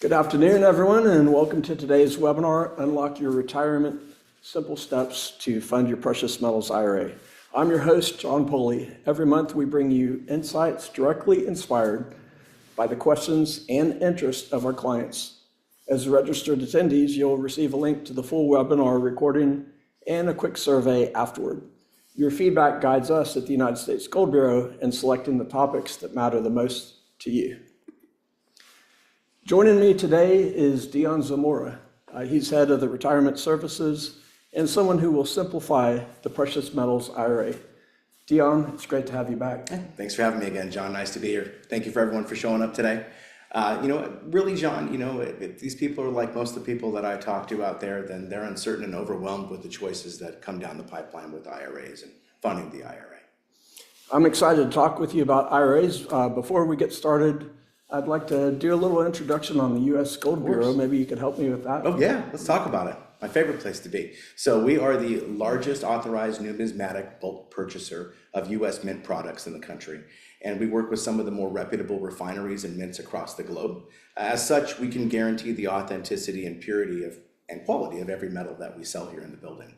Good afternoon, everyone, and welcome to today's webinar, Unlock Your Retirement, Simple Steps to Fund Your Precious Metals IRA. I'm your host, John Poley. Every month we bring you insights directly inspired by the questions and interest of our clients. As registered attendees, you'll receive a link to the full webinar recording and a quick survey afterward. Your feedback guides us at the United States Gold Bureau in selecting the topics that matter the most to you. Joining me today is Dion Zamora. He's head of the Retirement Services and someone who will simplify the Precious Metals IRA. Dion, it's great to have you back. Thanks for having me again, John. Nice to be here. Thank you for everyone for showing up today. Really, John, if these people are like most of the people that I talk to out there, then they're uncertain and overwhelmed with the choices that come down the pipeline with IRAs and funding the IRA. I'm excited to talk with you about IRAs. Before we get started, I'd like to do a little introduction on the U.S. Gold Bureau. Maybe you could help me with that. Oh, yeah. Let's talk about it. My favorite place to be. So we are the largest authorized numismatic bulk purchaser of U.S. mint products in the country. And we work with some of the more reputable refineries and mints across the globe. As such, we can guarantee the authenticity and purity and quality of every metal that we sell here in the building.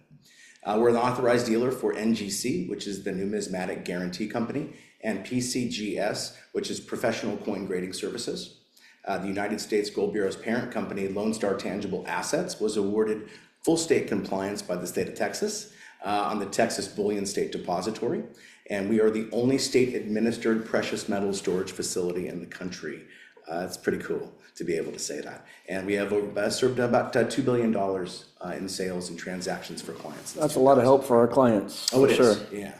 We're an authorized dealer for NGC, which is the Numismatic Guarantee Company, and PCGS, which is Professional Coin Grading Services. The United States Gold Bureau's parent company, Lone Star Tangible Assets, was awarded full state compliance by the state of Texas on the Texas Bullion State Depository. And we are the only state-administered precious metal storage facility in the country. It's pretty cool to be able to say that. And we have served about $2 billion in sales and transactions for clients. That's a lot of help for our clients. Oh, it sure. is, yeah.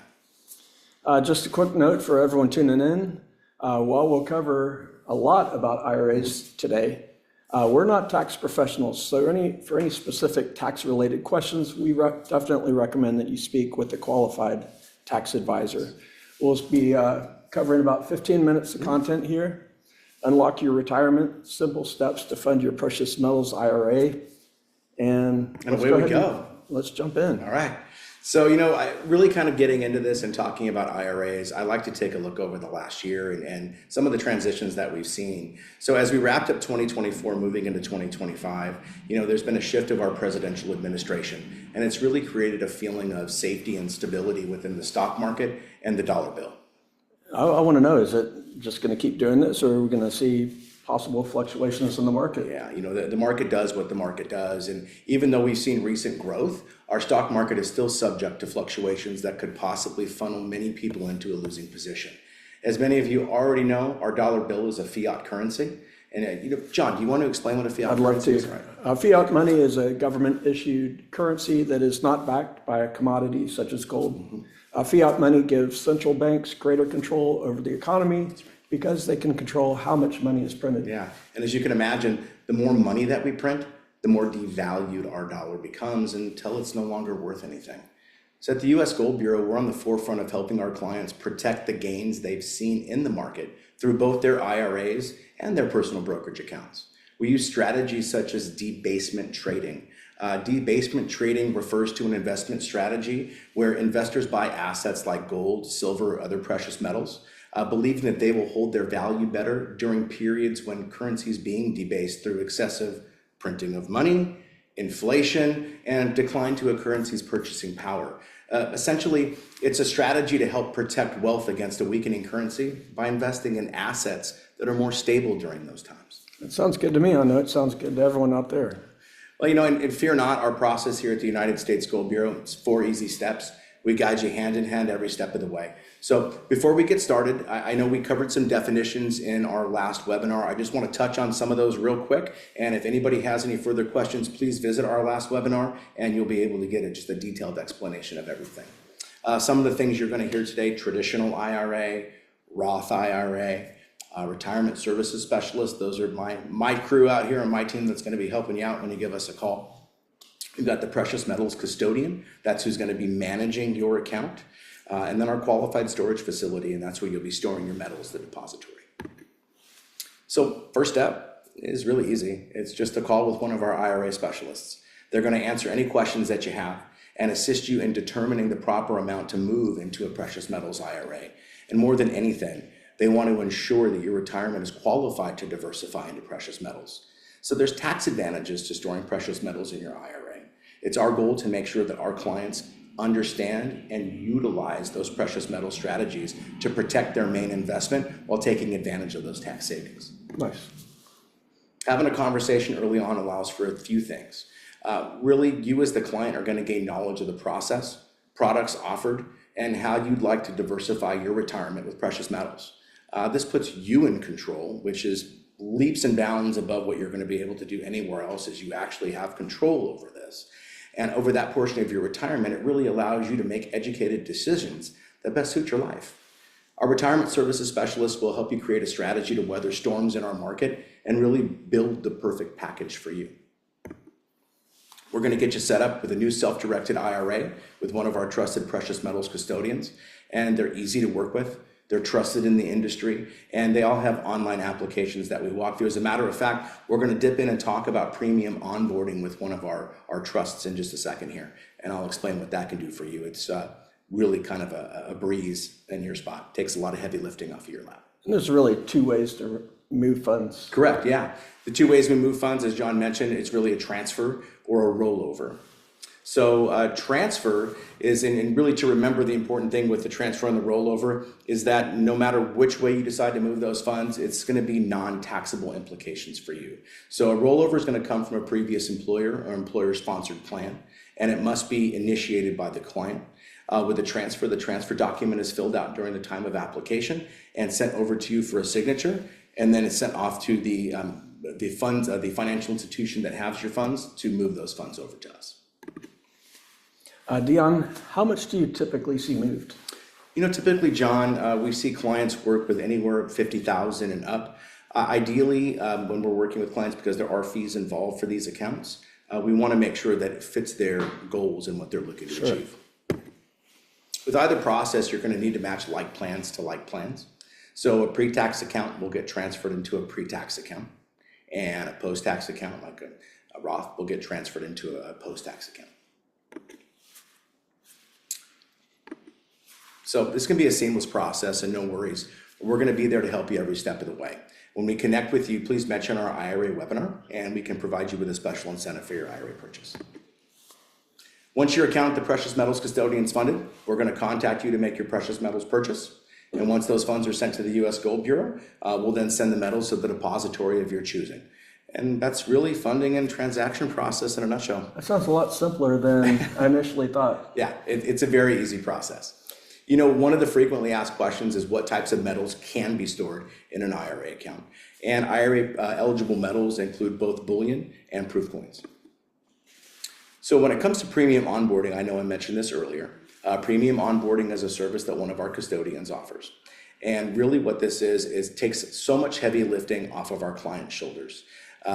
Just a quick note for everyone tuning in. While we'll cover a lot about IRAs today, we're not tax professionals, so for any specific tax-related questions, we definitely recommend that you speak with a qualified tax advisor. We'll be covering about 15 minutes of content here. Unlock your retirement, simple steps to fund your precious metals IRA. And away we go. Let's jump in. All right. So, I really kind of getting into this and talking about IRAs, I like to take a look over the last year and some of the transitions that we've seen. So as we wrapped up 2024, moving into 2025, there's been a shift of our presidential administration, and it's really created a feeling of safety and stability within the stock market and the dollar bill. I want to know, is it just going to keep doing this, or are we going to see possible fluctuations in the market? Yeah, the market does what the market does. And even though we've seen recent growth, our stock market is still subject to fluctuations that could possibly funnel many people into a losing position. As many of you already know, our dollar bill is a fiat currency. And John, do you want to explain what a fiat currency is? Fiat money is a government-issued currency that is not backed by a commodity such as gold. Mm-hmm. Fiat money gives central banks greater control over the economy because they can control how much money is printed. Yeah, and as you can imagine, the more money that we print, the more devalued our dollar becomes until it's no longer worth anything. So at the U.S. Gold Bureau, we're on the forefront of helping our clients protect the gains they've seen in the market through both their IRAs and their personal brokerage accounts. We use strategies such as debasement trading. Debasement trading refers to an investment strategy where investors buy assets like gold, silver, or other precious metals, believing that they will hold their value better during periods when currency is being debased through excessive printing of money, inflation, and decline to a currency's purchasing power. Essentially, it's a strategy to help protect wealth against a weakening currency by investing in assets that are more stable during those times. It sounds good to me. I know it sounds good to everyone out there. Well, and fear not, our process here at the United States Gold Bureau, it's 4 easy steps. We guide you hand in hand every step of the way. So before we get started, I know we covered some definitions in our last webinar. I just want to touch on some of those real quick. And if anybody has any further questions, please visit our last webinar and you'll be able to get just a detailed explanation of everything. Some of the things you're going to hear today: traditional IRA, Roth IRA, retirement services specialist. Those are my crew out here on my team that's going to be helping you out when you give us a call. We've got the precious metals custodian. That's who's going to be managing your account. And then our qualified storage facility, and that's where you'll be storing your metals, the depository. So first step is really easy. It's just a call with one of our IRA specialists. They're going to answer any questions that you have and assist you in determining the proper amount to move into a precious metals IRA. And more than anything, they want to ensure that your retirement is qualified to diversify into precious metals. So there's tax advantages to storing precious metals in your IRA. It's our goal to make sure that our clients understand and utilize those precious metal strategies to protect their main investment while taking advantage of those tax savings. Nice. Having a conversation early on allows for a few things. Really, you as the client are going to gain knowledge of the process, products offered, and how you'd like to diversify your retirement with precious metals. This puts you in control, which is leaps and bounds above what you're going to be able to do anywhere else, as you actually have control over this. And over that portion of your retirement, it really allows you to make educated decisions that best suit your life. Our retirement services specialists will help you create a strategy to weather storms in our market and really build the perfect package for you. We're going to get you set up with a new self-directed IRA with one of our trusted precious metals custodians, and they're easy to work with. They're trusted in the industry, and they all have online applications that we walk through. As a matter of fact, we're going to dip in and talk about premium onboarding with one of our trusts in just a second here, and I'll explain what that can do for you. It's really kind of a breeze in your spot. Takes a lot of heavy lifting off of your lap. And there's really two ways to move funds. Correct, yeah. The two ways we move funds, as John mentioned, it's really a transfer or a rollover. So transfer is, and really to remember the important thing with the transfer and the rollover is that no matter which way you decide to move those funds, it's going to be non-taxable implications for you. So a rollover is going to come from a previous employer or employer-sponsored plan, and it must be initiated by the client. With the transfer document is filled out during the time of application and sent over to you for a signature, and then it's sent off to the financial institution that has your funds to move those funds over to us. Dion, how much do you typically see moved? You know, typically, John, we see clients work with anywhere 50,000 and up. Ideally, when we're working with clients, because there are fees involved for these accounts, we want to make sure that it fits their goals and what they're looking to achieve. With either process, you're going to need to match like plans to like plans. So a pre-tax account will get transferred into a pre-tax account, and a post-tax account, like a Roth, will get transferred into a post-tax account. So this can be a seamless process, and no worries. We're going to be there to help you every step of the way. When we connect with you, please mention our IRA webinar, and we can provide you with a special incentive for your IRA purchase. Once your account at the Precious Metals Custodian is funded, we're going to contact you to make your precious metals purchase. And once those funds are sent to the U.S. Gold Bureau, we'll then send the metals to the depository of your choosing. And that's really funding and transaction process in a nutshell. That sounds a lot simpler than I initially thought. Yeah, it's a very easy process. You know, one of the frequently asked questions is what types of metals can be stored in an IRA account. And IRA eligible metals include both bullion and proof coins. So when it comes to premium onboarding, I know I mentioned this earlier. Premium onboarding is a service that one of our custodians offers. And really what this is takes so much heavy lifting off of our client's shoulders.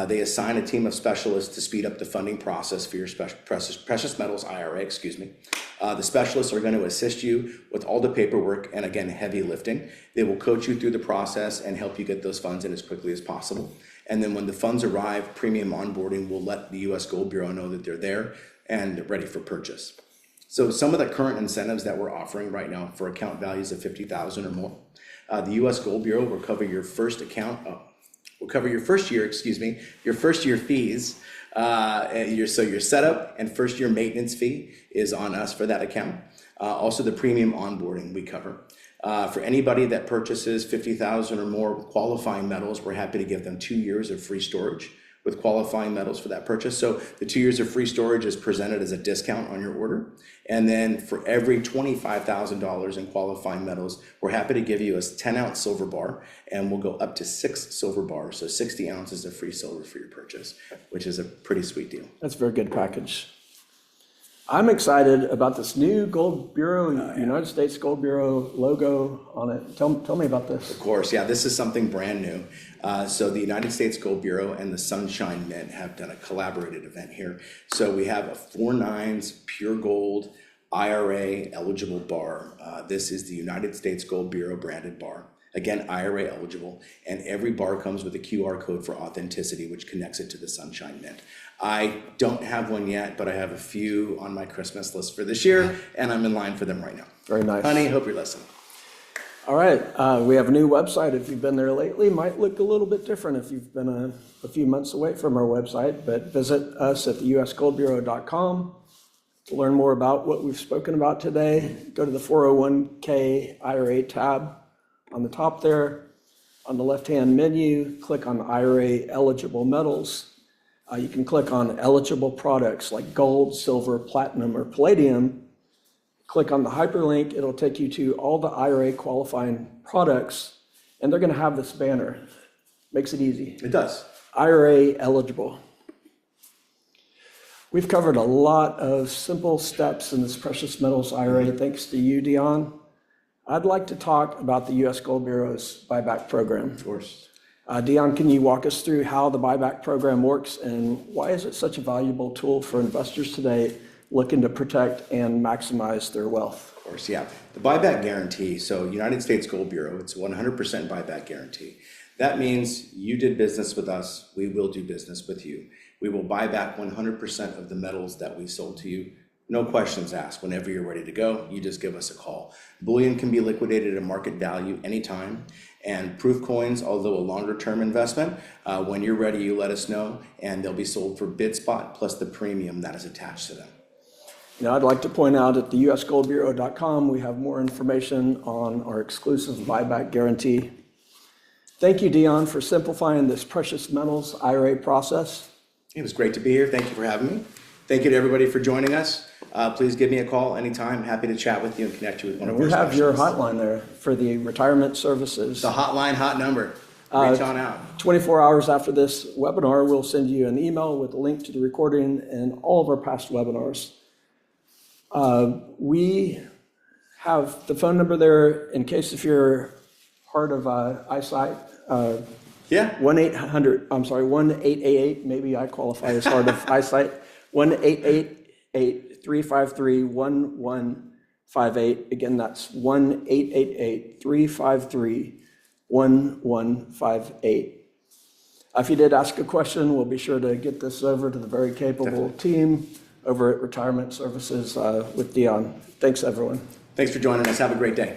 They assign a team of specialists to speed up the funding process for your precious metals IRA, The specialists are going to assist you with all the paperwork and, again, heavy lifting. They will coach you through the process and help you get those funds in as quickly as possible. And then when the funds arrive, premium onboarding will let the U.S. Gold Bureau know that they're there and ready for purchase. So some of the current incentives that we're offering right now for account values of $50,000 or more, the U.S. Gold Bureau will cover your first your first year fees. So your setup and first year maintenance fee is on us for that account. Also the premium onboarding we cover. For anybody that purchases $50,000 or more qualifying metals, we're happy to give them 2 years of free storage with qualifying metals for that purchase. So the 2 years of free storage is presented as a discount on your order. And then for every $25,000 in qualifying metals, we're happy to give you a 10-ounce silver bar, and we'll go up to 6 silver bars, so 60 ounces of free silver for your purchase, which is a pretty sweet deal. That's a very good package. I'm excited about this new Gold Bureau, United States Gold Bureau logo on it. Tell me about this. Of course, yeah, this is something brand new. So the United States Gold Bureau and the Sunshine Mint have done a collaborated event here. So we have a 4/9 pure gold IRA eligible bar. This is the United States Gold Bureau branded bar. Again, IRA eligible, and every bar comes with a QR code for authenticity, which connects it to the Sunshine Mint. I don't have one yet, but I have a few on my Christmas list for this year, and I'm in line for them right now. Very nice. Honey, hope you're listening. All right, we have a new website. If you've been there lately, might look a little bit different if you've been a few months away from our website, but visit us at the usgoldbureau.com to learn more about what we've spoken about today. Go to the 401k IRA tab on the top there. On the left-hand menu, click on IRA eligible metals. You can click on eligible products like gold, silver, platinum, or palladium. Click on the hyperlink. It'll take you to all the IRA qualifying products, and they're going to have this banner. Makes it easy. It does. IRA eligible. We've covered a lot of simple steps in this precious metals IRA, thanks to you, Dion. I'd like to talk about the U.S. Gold Bureau's buyback program. Of course. Dion, can you walk us through how the buyback program works and why is it such a valuable tool for investors today looking to protect and maximize their wealth? Of course, yeah. The buyback guarantee, so United States Gold Bureau, it's 100% buyback guarantee. That means you did business with us, we will do business with you. We will buy back 100% of the metals that we sold to you. No questions asked. Whenever you're ready to go, you just give us a call. Bullion can be liquidated at market value anytime. And proof coins, although a longer term investment, when you're ready, you let us know, and they'll be sold for bid spot plus the premium that is attached to them. Now, I'd like to point out at the usgoldbureau.com, we have more information on our exclusive buyback guarantee. Thank you, Dion, for simplifying this precious metals IRA process. It was great to be here. Thank you for having me. Thank you to everybody for joining us. Please give me a call anytime. Happy to chat with you and connect you with one of our specialists. We have your hotline there for the retirement services. The hotline, hot number. Reach on out. 24 hours after this webinar, we'll send you an email with a link to the recording and all of our past webinars. We have the phone number there in case if you're hard of eyesight. Yeah. 1-888, maybe I qualify as hard of eyesight. 1-888-353-1158. Again, that's 1-888-353-1158. If you did ask a question, we'll be sure to get this over to the very capable team over at Retirement Services with Dion. Thanks, everyone. Thanks for joining us. Have a great day.